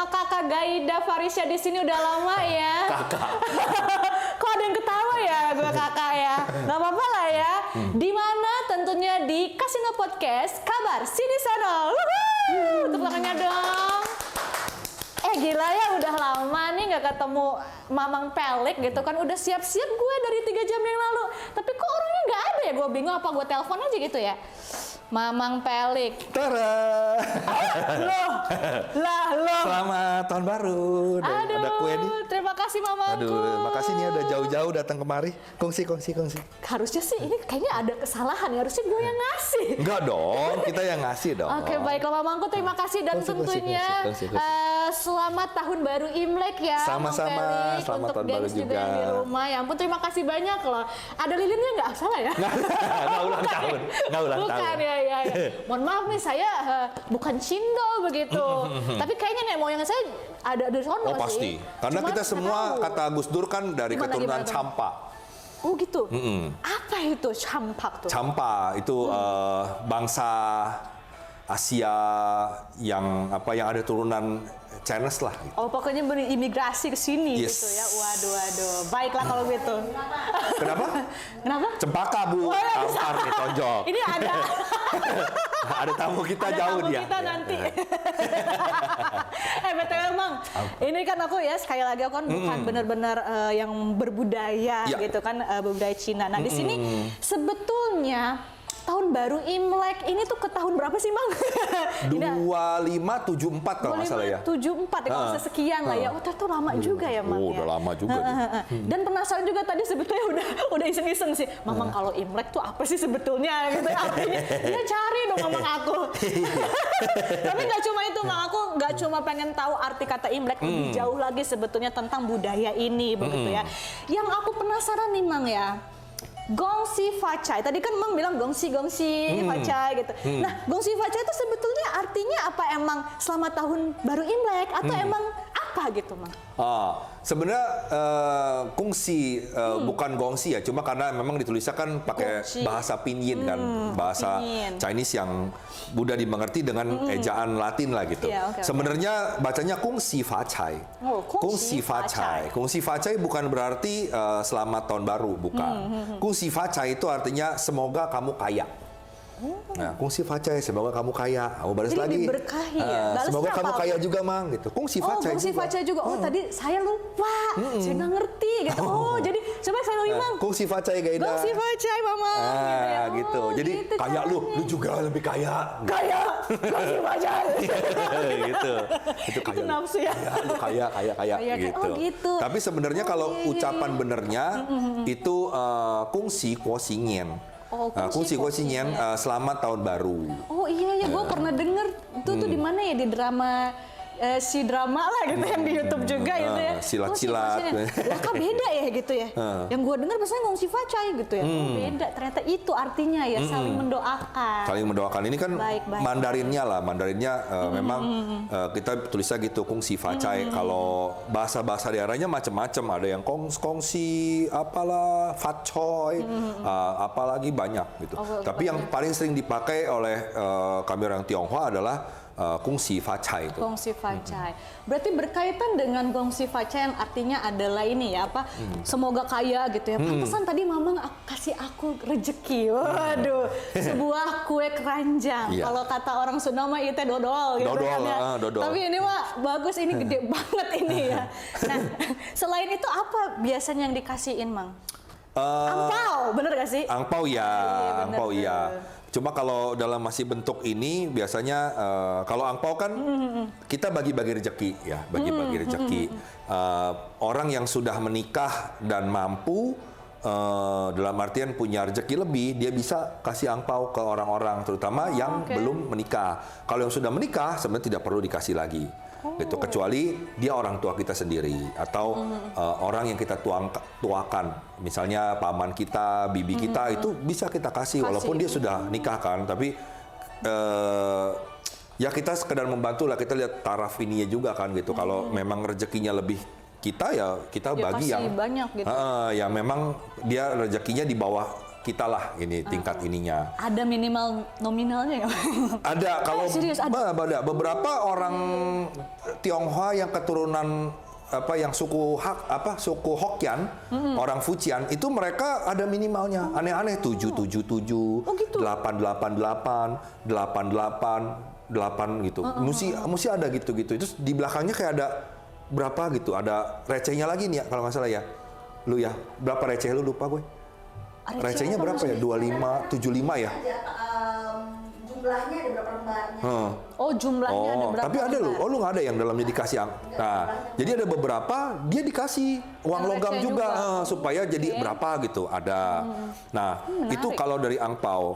sama kakak Gaida Farisya di sini udah lama ya. Kakak. Kok ada yang ketawa ya, gue kakak ya. Gak apa-apa lah ya. Dimana tentunya di Kasino Podcast, kabar sini sono. Tepuk tangannya dong. Gila ya, udah lama nih gak ketemu Mamang Pelik gitu kan. Udah siap-siap gue dari 3 jam yang lalu. Tapi kok orangnya gak ada ya, gue bingung apa gue telepon aja gitu ya. Mamang Pelik. Tara. Loh. Selamat tahun baru. Aduh, ada kue nih. terima kasih Mamangku. Aduh, makasih nih udah jauh-jauh datang kemari. Kongsi. Harusnya sih ini kayaknya ada kesalahan ya. Harusnya gue yang ngasih. Enggak dong, kita yang ngasih dong. Oke, baiklah Mamangku, terima kasih dan tentunya selamat tahun baru Imlek ya. Sama-sama, Mamang Pelik, selamat untuk tahun baru gengs juga juga. yang di rumah. Ya ampun, terima kasih banyak loh. Ada lilinnya nggak salah ya? Nggak ulang tahun. Bukan ya. Mohon maaf nih, saya bukan cindol begitu. Tapi kayaknya nih moyang saya ada di sono Oh sih. pasti, karena Cuma kita semua nggak tahu. kata Gus Dur kan dari keturunan Gimana? Campa. Oh gitu. Apa itu campak tuh? Campa itu bangsa Asia yang ada turunan Chinese lah. Oh, pokoknya berimigrasi ke sini Yes. gitu ya. Waduh. Baiklah kalau gitu. Kenapa? Kenapa? Cempaka Bu, Oh, ya, bisa. tampar nih tonjol. Ini ada. Ada tamu kita Ada jauh tamu dia. kita Ya. nanti. BTW Mang, ini kan aku ya sekali lagi aku kan bukan benar-benar yang berbudaya Ya. gitu kan, budaya Cina. Nah, di sini sebetulnya tahun baru Imlek ini tuh ke tahun berapa sih, Mang? 2574 kalau nggak salah ya. 74 ya, kalau sekian lah ya. Oh, ternyata lama juga ya, Mang. Oh, ya. udah lama juga nih. Dan penasaran juga tadi sebetulnya udah iseng-iseng sih. Mamang kalau Imlek tuh apa sih sebetulnya gitu ya artinya. Ya cari dong Mamang aku. Tapi nggak cuma itu, Mang. Aku nggak cuma pengen tahu arti kata Imlek, lebih jauh lagi sebetulnya tentang budaya ini begitu ya. Yang aku penasaran nih, Mang ya. Gongsi Facai. Tadi kan Mang bilang gongsi Facai gitu. Nah, gongsi Facai itu sebetulnya artinya apa, emang selamat tahun baru Imlek atau emang apa gitu, Mang? Sebenarnya kungsi bukan gongsi ya, cuma karena memang ditulisnya kan pakai Gongsi. bahasa Pinyin kan, bahasa Pinyin. Chinese yang mudah dimengerti dengan ejaan Latin lah gitu. Iya, oke. Sebenarnya bacanya kungsi facai. Oh, kungsi facai. Kungsi facai bukan berarti selamat tahun baru, bukan. Kungsi facai itu artinya semoga kamu kaya. Nah, kungsi facai, semoga kamu kaya. Kamu balas Jadi lagi. diberkahi ya? Balasnya Semoga kamu apa? kaya juga, Mang, gitu. Kungsi facai Gongsi juga. Facai juga. Oh, tadi saya lupa. Saya nggak ngerti gitu. Oh, jadi coba saya ulangi, Mang. Kungsi facai, Gaida. Gongsi Facai, Mama. Gitu. Oh, Jadi gitu kayak lu caranya. juga lebih kaya. Kaya. Gongsi Facai. Gitu. Itu kaya. Itu lu. nafsu ya. Kaya Kaya, gitu. oh, gitu. Tapi sebenarnya kalau iya. ucapan benernya itu kungsi kuosingyen. Oh, Kungsi kuosingyen selamat tahun baru. Oh iya, gue pernah denger itu tuh di mana ya, di drama si drama lah gitu yang di YouTube juga gitu ya. Silat-silat. Lah kan beda ya gitu ya. Yang gue dengar biasanya Gongsi Facai gitu ya. Oh, beda. Ternyata itu artinya ya, saling mendoakan. Saling mendoakan. Ini kan Baik. Mandarinnya lah. Mandarinnya memang kita tulisnya gitu, kungsi facai. Kalau bahasa-bahasa daerahnya macam-macam. Ada yang kongsi, apalah, fatcoy, apalagi banyak gitu. Oh, Tapi yang paling sering dipakai oleh kami orang Tionghoa adalah kungsi facai itu. Gongsi Facai. Berarti berkaitan dengan Gongsi Facai yang artinya adalah ini ya, apa? Semoga kaya gitu ya. Pantesan tadi Mamang kasih aku rezeki. Waduh, sebuah kue keranjang. Iya. Kalau kata orang Sunda mah itu dodol gitu Dodol, kan ya. dodol. Tapi ini mah bagus, ini gede banget ini ya. Nah, selain itu apa biasanya yang dikasihin, Mang? Angpau, bener gak sih? Angpau ya, Iya, bener angpau tuh. ya. Cuma kalau dalam masih bentuk ini biasanya kalau angpau kan kita bagi-bagi rezeki ya, bagi-bagi rezeki. Orang yang sudah menikah dan mampu dalam artian punya rezeki lebih, dia bisa kasih angpau ke orang-orang, terutama yang oke. belum menikah. Kalau yang sudah menikah sebenarnya tidak perlu dikasih lagi. Gitu, kecuali dia orang tua kita sendiri atau orang yang kita tuakan, misalnya paman kita, bibi kita, itu bisa kita kasih walaupun dia sudah nikah kan, tapi ya kita sekedar membantu lah, kita lihat taraf ininya juga kan gitu. Kalau memang rezekinya lebih kita, ya kita Ya, bagi kasih yang banyak gitu. ya memang dia rezekinya di bawah kita lah ini tingkat ininya. Ada minimal nominalnya nggak? Ada kalau serius, ada? ada beberapa orang Tionghoa yang keturunan yang suku Hokkien, orang Fujian itu mereka ada minimalnya. Aneh-aneh 777, Oh, gitu? 888, 888 gitu. Mesti ada gitu-gitu. Itu di belakangnya kayak ada berapa gitu. Ada recehnya lagi nih ya kalau nggak salah ya. Lu ya, berapa receh lu lupa gue? Recehnya berapa ya? 25, 75 ya? Jumlahnya ada berapa lembarnya? Oh, jumlahnya ada berapa? Tapi ada lembar? lu nggak ada yang dalamnya dikasih Nah, jadi ada beberapa dia dikasih uang Yang logam receh juga, juga. supaya jadi berapa gitu ada. Nah, itu menarik. kalau dari angpau.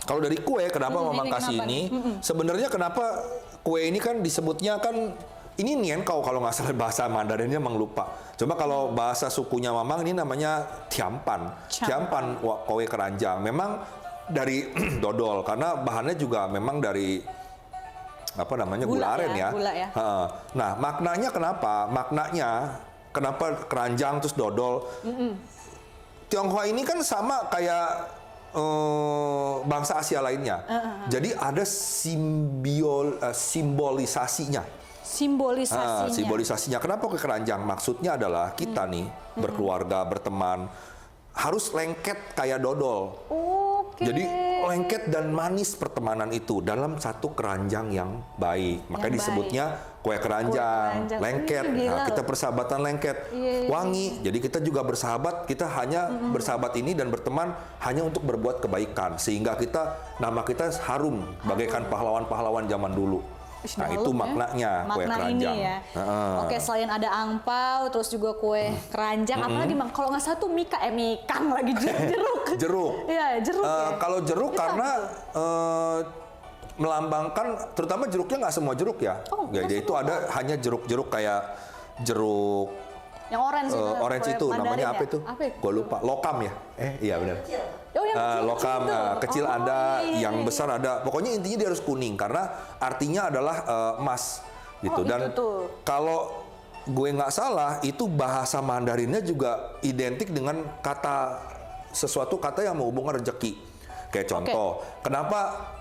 Kalau dari kue, kenapa Mamang ini kasih kenapa ini? nih? Sebenarnya kenapa kue ini kan disebutnya kan ini niankau kalau nggak salah bahasa Mandarinnya emang lupa. Coba kalau bahasa sukunya Mamang ini namanya tiampan. Tiampan kue keranjang. Memang dari dodol karena bahannya juga memang dari gula aren ya. Gula ya. Nah, maknanya kenapa? Maknanya kenapa keranjang terus dodol? Tionghoa ini kan sama kayak bangsa Asia lainnya. Jadi ada simbolisasinya. Simbolisasinya. Simbolisasinya. Kenapa ke keranjang? Maksudnya adalah kita nih berkeluarga, berteman harus lengket kayak dodol. Oke. Jadi lengket dan manis pertemanan itu dalam satu keranjang yang baik. Makanya Yang disebutnya kue keranjang, lengket. Nah, kita persahabatan lengket, wangi. Jadi kita juga bersahabat, kita hanya bersahabat ini dan berteman hanya untuk berbuat kebaikan. Sehingga nama kita harum bagaikan pahlawan-pahlawan zaman dulu. Nah, itu maknanya kue Makna keranjang. ini ya. Oke, selain ada angpau, terus juga kue keranjang, apalagi Bang? Kalau nggak salah tuh mikang lagi jeruk. Jeruk. Iya, jeruk ya. Kalau jeruk karena melambangkan, terutama jeruknya nggak semua jeruk ya. Jadi itu ada hanya jeruk-jeruk kayak jeruk Yang orange itu Mandarin namanya ya? apa itu? Gue lupa. Lokam ya? Iya benar. Oh, yang Lokam kecil ada, yang besar ada. Pokoknya intinya dia harus kuning karena artinya adalah emas gitu. Dan kalau gue nggak salah itu bahasa Mandarinnya juga identik dengan sesuatu kata yang menghubungkan rezeki. Kayak contoh, kenapa?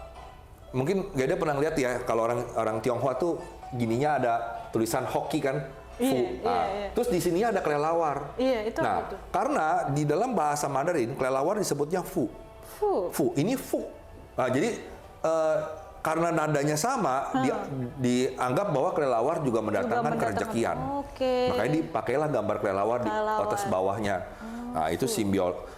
Mungkin Gede pernah lihat ya kalau orang Tionghoa tuh gininya ada tulisan hoki kan? Fu. Iya. Terus di sini ada kelelawar. Iya, itu Nah, apa itu? karena di dalam bahasa Mandarin kelelawar disebutnya fu. Ini fu. Nah, jadi karena nadanya sama, dianggap bahwa kelelawar juga mendatangkan kerejekian. Makanya dipakailah gambar kelelawar di atas bawahnya. Nah, itu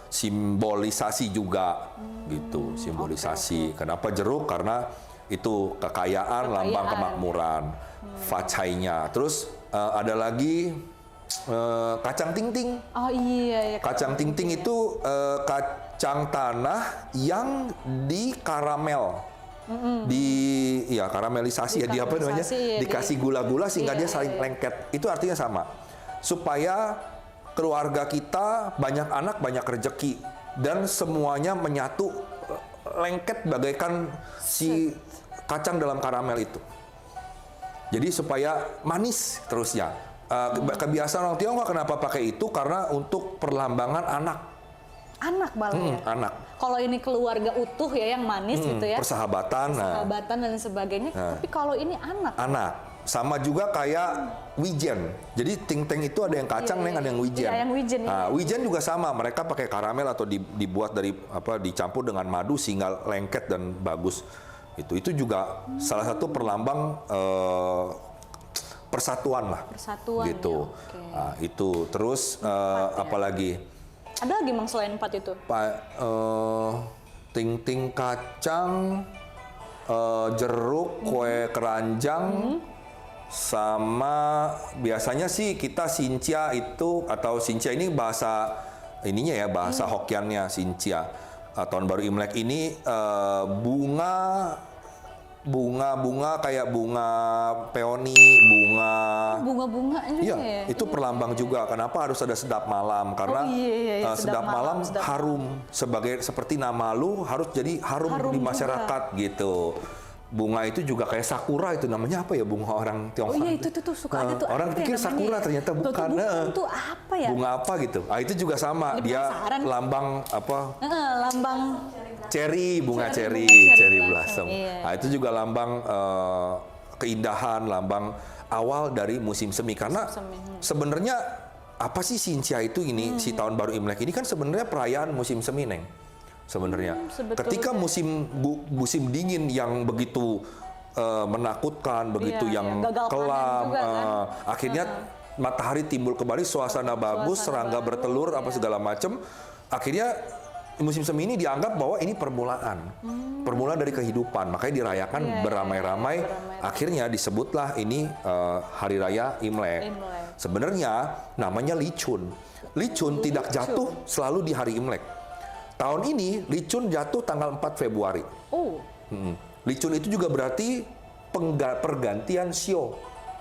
simbolisasi juga gitu, simbolisasi. Kenapa jeruk? Karena itu kekayaan, lambang kemakmuran. Facainya. Terus ada lagi kacang ting-ting. Oh iya. Kacang ting-ting itu kacang tanah yang dikaramel. Karamelisasi ya, dikasih gula-gula sehingga dia saling lengket. Itu artinya sama. Supaya keluarga kita banyak anak, banyak rezeki dan semuanya menyatu lengket bagaikan si kacang dalam karamel itu. Jadi supaya manis terusnya. Kebiasaan orang Tionghoa kenapa pakai itu? Karena untuk perlambangan anak. Anak ya? Anak. Kalau ini keluarga utuh ya yang manis gitu ya. Persahabatan. Persahabatan dan sebagainya. Tapi kalau ini anak. Anak. Sama juga kayak wijen. Jadi ting-teng itu ada yang kacang, ada yang wijen. Iya, yang wijen. Nah, wijen juga sama. Mereka pakai karamel atau dibuat dari dicampur dengan madu sehingga lengket dan bagus. Itu juga salah satu perlambang persatuan lah. Persatuan gitu. Ya, Nah, itu terus apalagi? Ada lagi Mang selain 4 itu? Ting-ting kacang, jeruk, kue keranjang, sama biasanya sih kita sincia itu atau sincia ini bahasa ininya ya, bahasa Hokkiannya sincia. Tahun baru Imlek ini bunga kayak bunga peoni, bunga iya, ya. itu perlambang juga. Kenapa harus ada sedap malam? Karena sedap malam harum seperti nama lu harus jadi harum di masyarakat gitu. bunga itu juga kayak sakura, itu namanya apa ya, bunga orang Oh Tionghoa? iya itu tuh suka ada tuh. Orang apa ya pikir namanya sakura ya? ternyata Tuh, bukan. Tuh apa ya? Bunga apa gitu? Itu juga sama, Jadi dia penasaran. lambang apa? Lambang Cherry, bunga cherry, bunga cherry blossom. blossom. Iya. Itu juga lambang keindahan, lambang awal dari musim semi. Karena sebenarnya apa sih Xinjia itu ini, si tahun baru Imlek ini kan sebenarnya perayaan musim semi, Neng. Sebenarnya. Sebetulnya. Ketika musim dingin yang begitu menakutkan, begitu Iya, yang gagal panen kelam, juga kan. akhirnya matahari timbul kembali, suasana bagus, serangga bertelur, apa segala macam. Akhirnya musim semi ini dianggap bahwa ini permulaan dari kehidupan, makanya dirayakan beramai-ramai. Akhirnya disebutlah ini hari raya Imlek. Sebenarnya namanya Licun. Licun tidak jatuh selalu di hari Imlek. Tahun ini Licun jatuh tanggal 4 Februari. Oh. Licun itu juga berarti pergantian sio.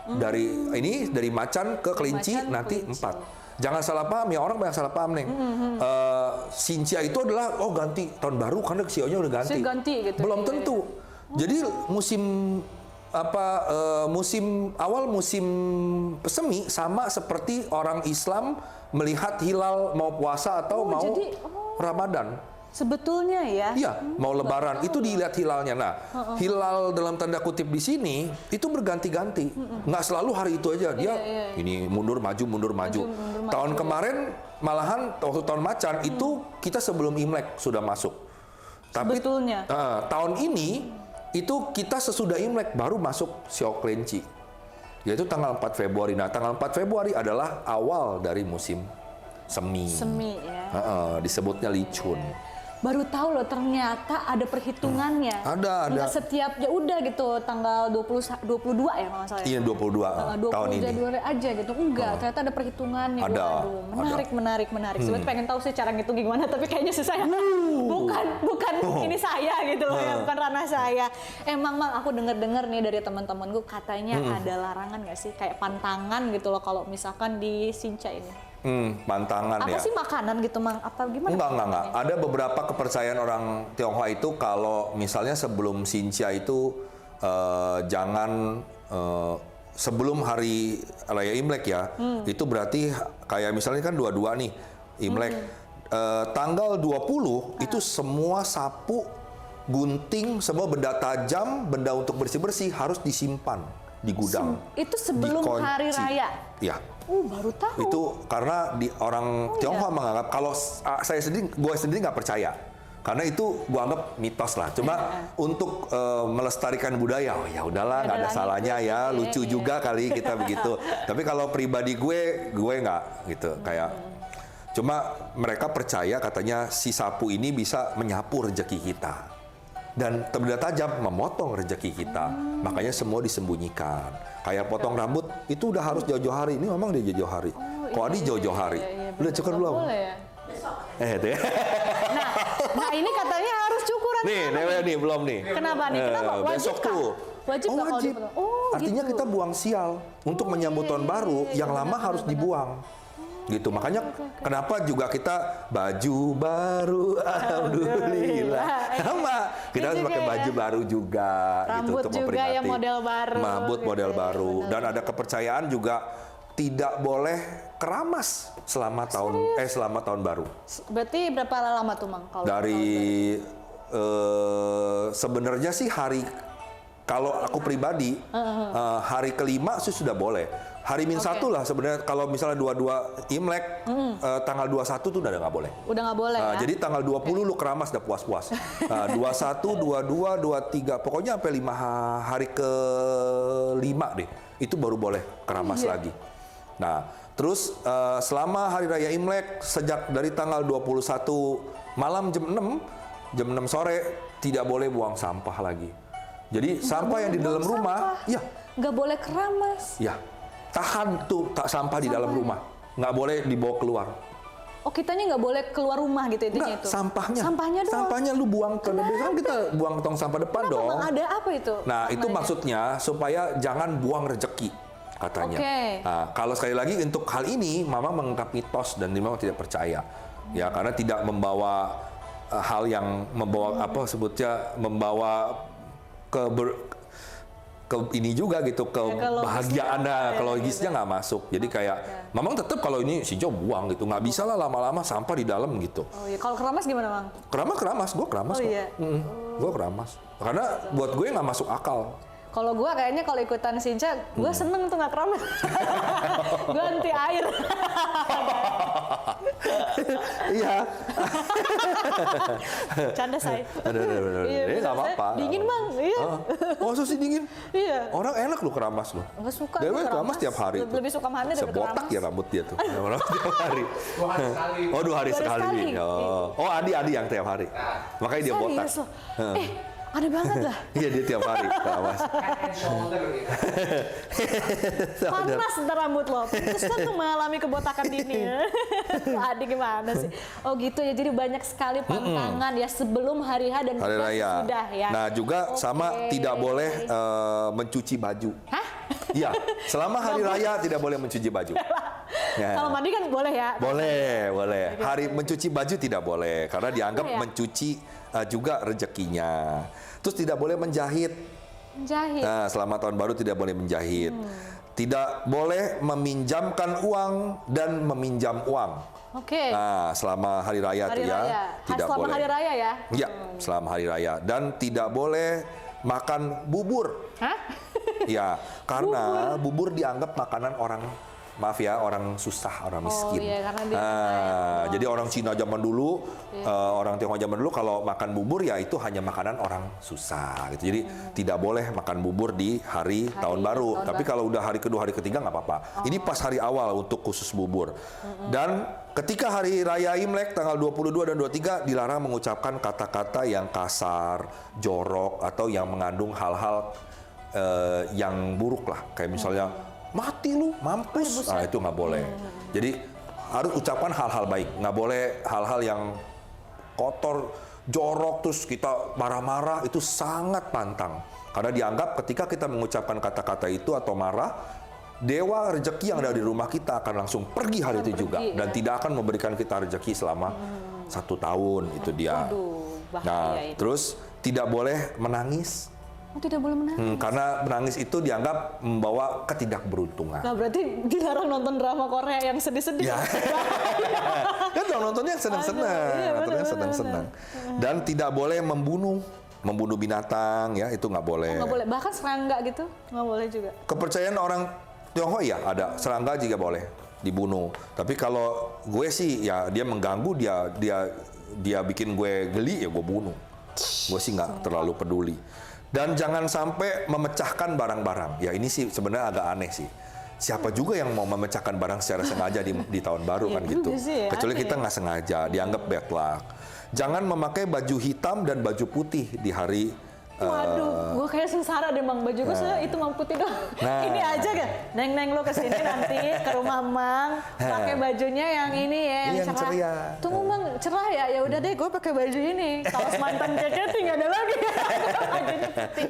Dari macan ke kelinci macan, nanti kelinci. 4. Jangan salah paham ya, orang banyak salah paham, Neng. Xinjia itu adalah ganti tahun baru karena sionya udah ganti. Ganti gitu. Belum Iya, tentu. Jadi musim musim semi sama seperti orang Islam melihat hilal mau puasa atau mau Ramadan. Sebetulnya ya. Iya, mau Lebaran itu dilihat hilalnya. Nah, hilal dalam tanda kutip di sini itu berganti-ganti, nggak selalu hari itu aja. Dia ini mundur maju. Tahun kemarin malahan waktu tahun macan itu kita sebelum Imlek sudah masuk. Tapi Sebetulnya. Tahun ini itu kita sesudah Imlek baru masuk Sio Kelinci, yaitu tanggal 4 Februari. Nah, tanggal 4 Februari adalah awal dari musim semi. Semi ya. Disebutnya Licun. Baru tahu loh ternyata ada perhitungannya. Ada. Nggak setiap ya udah gitu tanggal 22 ya kalau nggak salah. Iya, 22 tahun ini. Januari aja gitu. Enggak, ternyata ada perhitungannya. Ada, Waduh, menarik. Sebenarnya pengen tahu sih cara ngitung gimana, tapi kayaknya susah ya. Bukan ini saya gitu loh ya, bukan ranah saya. Emang aku dengar nih dari teman-temanku katanya ada larangan nggak sih kayak pantangan gitu loh kalau misalkan di Xinjia ini. Pantangan Apa ya. sih makanan gitu, Mang? Apa gimana? Enggak. Ada beberapa kepercayaan orang Tionghoa itu kalau misalnya sebelum Xinjia itu jangan sebelum hari raya Imlek ya. Itu berarti kayak misalnya kan 22 nih Imlek. Tanggal 20 itu semua sapu, gunting, semua benda tajam, benda untuk bersih-bersih harus disimpan di gudang. Itu sebelum dikunci. hari raya? Iya. Baru tahu. Itu karena orang Tionghoa menganggap, kalau gue sendiri nggak percaya. Karena itu gue anggap mitos lah. Cuma untuk melestarikan budaya, ya udahlah, nggak ada salahnya ya. Lucu juga kali kita begitu. Tapi kalau pribadi gue nggak gitu. Kayak cuma mereka percaya katanya si sapu ini bisa menyapu rezeki kita. Dan benda tajam memotong rezeki kita. Makanya semua disembunyikan. Kayak potong rambut itu udah harus jauh-jauh hari. Ini memang dia jauh-jauh hari. Kok Adi jauh-jauh hari? Udah cukur belum? Boleh ya. Itu ya. Nah ini katanya harus cukuran. Nih belum nih. Kenapa nih? Kenapa? Wajib Besok kah? tuh. Wajib nggak kalau wajib. dipotong? Artinya gitu. kita buang sial untuk menyambut tahun baru. Yang lama harus dibuang. Gitu, makanya kenapa juga kita baju baru, alhamdulillah, sama kita harus pakai baju baru juga, gitu untuk juga memperingati. ya model baru. Rambut gitu model ya, baru, dan ada kepercayaan juga tidak boleh keramas selama tahun baru. Berarti berapa lama tuh, Mang? Dari sebenarnya sih kalau aku pribadi hari kelima sih sudah boleh. Hari -1 lah sebenarnya, kalau misalnya 22 Imlek, tanggal 21 tuh udah nggak boleh. Udah nggak boleh ya? Jadi tanggal 20 lu keramas udah puas-puas. 21, 22, 23, pokoknya sampai 5 hari ke-5 deh. Itu baru boleh keramas lagi. Nah, terus selama hari raya Imlek, sejak dari tanggal 21 malam jam 6 sore, tidak boleh buang sampah lagi. Jadi sampah yang di dalam rumah, ya. Nggak boleh keramas. Ya, tahan tuh sampah di dalam rumah, nggak boleh dibawa keluar. Oh, kitanya nggak boleh keluar rumah gitu intinya Nggak, itu? sampahnya doang. Sampahnya lu buang ke depan, kan kita buang tong sampah depan dong. Bang, ada apa itu? Nah, itu maksudnya supaya jangan buang rezeki, katanya. Nah, kalau sekali lagi untuk hal ini, Mama menganggap mitos dan Mama tidak percaya. Ya, karena tidak membawa hal yang membawa membawa ke ini juga gitu, ke bahagiaan. Nah, kalau logisnya nggak masuk. Jadi kayak Mamang tetap kalau ini si Jo buang gitu, nggak bisa lah lama-lama sampah di dalam gitu. Oh iya, kalau keramas gimana Bang? Keramas, gue keramas. Oh iya. Gue keramas. Karena buat gue nggak masuk akal. Kalau gue kayaknya kalau ikutan Sinca, gue seneng tuh nggak keramas. Gue anti air. Iya. Canda saya. Iya, nggak apa-apa. Dingin Bang, iya. Masa sih dingin? Iya. Orang enak lu keramas lu. Nggak suka. Dewe keramas tiap hari. Lebih suka mandi daripada sebotak keramas. ya rambut dia tuh. Tiap hari. 2 hari sekali. Oh 2 hari sekali. sekali. Oh Adi yang tiap hari. Makanya dia botak. Serius loh? Aneh banget lah. Iya dia tiap hari keramas. Head and shoulder gitu. Panas ntar rambut lo. Terus kan tuh mengalami kebotakan dini. Adi gimana sih? Oh gitu ya. Jadi banyak sekali pantangan ya sebelum hari H dan Hari juga raya. sesudah ya. Nah juga sama tidak boleh mencuci baju. Hah? Iya, selama hari raya tidak boleh mencuci baju. Ya. Kalau mandi kan boleh ya? Boleh. Hari mencuci baju tidak boleh karena dianggap ya? mencuci juga rezekinya. Terus tidak boleh menjahit. Menjahit. Nah, selama tahun baru tidak boleh menjahit. Tidak boleh meminjamkan uang dan meminjam uang. Oke. Nah, selama hari raya Hari tuh ya, raya. tidak Selama boleh. hari raya ya? Iya, selama hari raya dan tidak boleh makan bubur. Hah? Ya, karena bubur dianggap makanan orang, maaf ya, orang susah, orang miskin. iya, karena dia Jadi orang Cina zaman dulu, orang Tionghoa zaman dulu kalau makan bubur ya itu hanya makanan orang susah gitu. Jadi tidak boleh makan bubur di hari tahun baru. Tapi kalau udah hari kedua, hari ketiga nggak apa-apa. Ini pas hari awal untuk khusus bubur. Dan ketika hari raya Imlek tanggal 22 dan 23 dilarang mengucapkan kata-kata yang kasar, jorok atau yang mengandung hal-hal yang buruk lah, kayak misalnya mati lu, mampus, nah itu nggak boleh. Jadi harus ucapkan hal-hal baik, nggak boleh hal-hal yang kotor, jorok, terus kita marah-marah, itu sangat pantang. Karena dianggap ketika kita mengucapkan kata-kata itu atau marah, dewa rezeki yang ada di rumah kita akan langsung pergi hari itu juga dan tidak akan memberikan kita rezeki selama 1 tahun, itu dia. Waduh, bahaya Nah, ini. terus tidak boleh menangis. Oh, tidak boleh menangis. Karena menangis itu dianggap membawa ketidakberuntungan. Nah, berarti dilarang nonton drama Korea yang sedih-sedih. Ya. Kan dong nontonnya yang senang-senang, Iya, nontonnya benar, senang-senang. Dan tidak boleh membunuh binatang ya, itu nggak boleh. Nggak boleh. Bahkan serangga gitu nggak boleh juga. Kepercayaan orang Tionghoa ya ada, serangga juga boleh dibunuh. Tapi kalau gue sih ya dia mengganggu, dia bikin gue geli ya gue bunuh. Gue sih nggak terlalu peduli. Dan jangan sampai memecahkan barang-barang. Ya ini sih sebenarnya agak aneh sih. Siapa juga yang mau memecahkan barang secara sengaja di tahun baru kan gitu. sih, Kecuali aneh. kita nggak sengaja, dianggap bad luck. Jangan memakai baju hitam dan baju putih di hari Waduh, gue kayak sengsara deh Bang. Baju gue soalnya itu Mang putih doang. Nah. Ini aja kan, Neng lo kesini nanti ke rumah Mang, pakai bajunya yang ini ya, yang Yang cerah. ceria. Tunggu Mang, cerah ya? Ya udah deh, gue pakai baju ini. Kaos mantan Cece nggak ada lagi. Bajunya putih.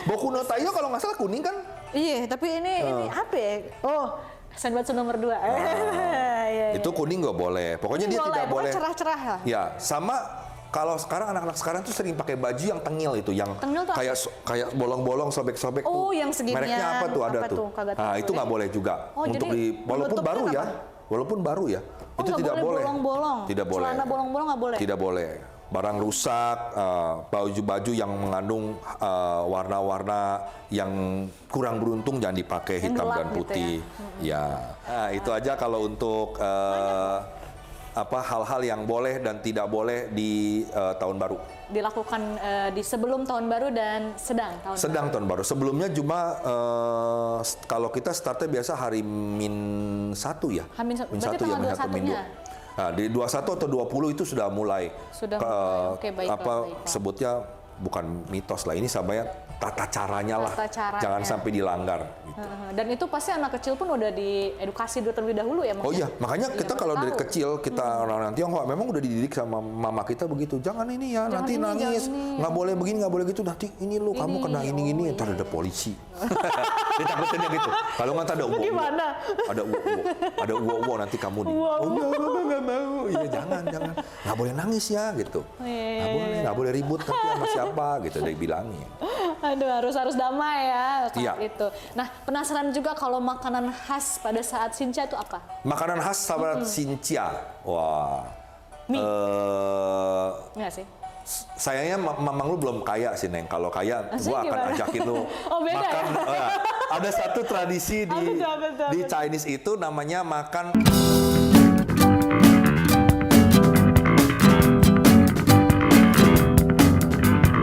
Boku no Tayo kalau nggak salah kuning kan? Iya, tapi ini apa ya? Oh, Senbatsu nomor 2. Iya, Itu kuning nggak boleh. Pokoknya dia tidak boleh. Cerah-cerah lah. Ya, sama kalau sekarang anak-anak sekarang tuh sering pakai baju yang tengil itu, yang Tengil tuh kayak bolong-bolong, sobek-sobek Oh, tuh. yang seginian. Mereknya apa tuh ada Apa tuh? tuh? Kagak tahu Nah, itu nggak deh. boleh juga. Oh, Untuk jadi walaupun menutupnya baru ya. apa? Walaupun baru ya. Oh, itu nggak tidak boleh boleh. bolong-bolong. Tidak boleh. Celana bolong-bolong nggak boleh. Tidak boleh. Barang rusak, baju-baju yang mengandung warna-warna yang kurang beruntung jangan dipakai, Yang hitam gelap dan gitu putih. Ya. Nah, itu aja kalau untuk hal-hal yang boleh dan tidak boleh di tahun baru. Dilakukan di sebelum tahun baru dan sedang tahun Sedang tahun baru. Sebelumnya cuma kalau kita startnya biasa hari Min 1 ya. Min Min berarti 1 ya, tanggal Min 1 Min 2. 21-nya. Nah, di 21 atau 20 itu sudah mulai. Sudah mulai. Oke, baiklah, baiklah. Sebutnya bukan mitos lah, ini samanya tata caranya lah. Tata caranya. Jangan sampai dilanggar gitu. Dan itu pasti anak kecil pun udah diedukasi terlebih dahulu ya Mas? Oh iya, makanya kita kalau dari tahu. kecil kita orang-orang Tionghoa memang udah dididik sama mama kita begitu. Jangan ini ya, Jangan nanti ini, nangis. jangan ini. Nggak boleh begini, nggak boleh gitu. Nanti ini lu kamu kena ini iya. ntar ada polisi. Ditakutinnya gitu. Kalau nggak ada uwo. Gimana? Ada uwo nanti kamu di. Uwo. Oh nggak mau. Iya jangan. Nggak boleh nangis ya gitu. Iya, Nggak boleh ribut nanti sama siapa gitu dia bilangin. Aduh, harus damai ya saat Iya. itu. Nah, penasaran juga kalau makanan khas pada saat Xinjia itu apa? Makanan khas sahabat Xinjia. Wah. Mie. Enggak sih? Sayangnya mamang lu belum kaya sih, Neng. Kalau kaya, Maksudnya gua akan gimana? ajakin lu Oh, beda makan. ya? Ada satu tradisi Apa tuh, apa tuh, di apa tuh? Chinese itu namanya makan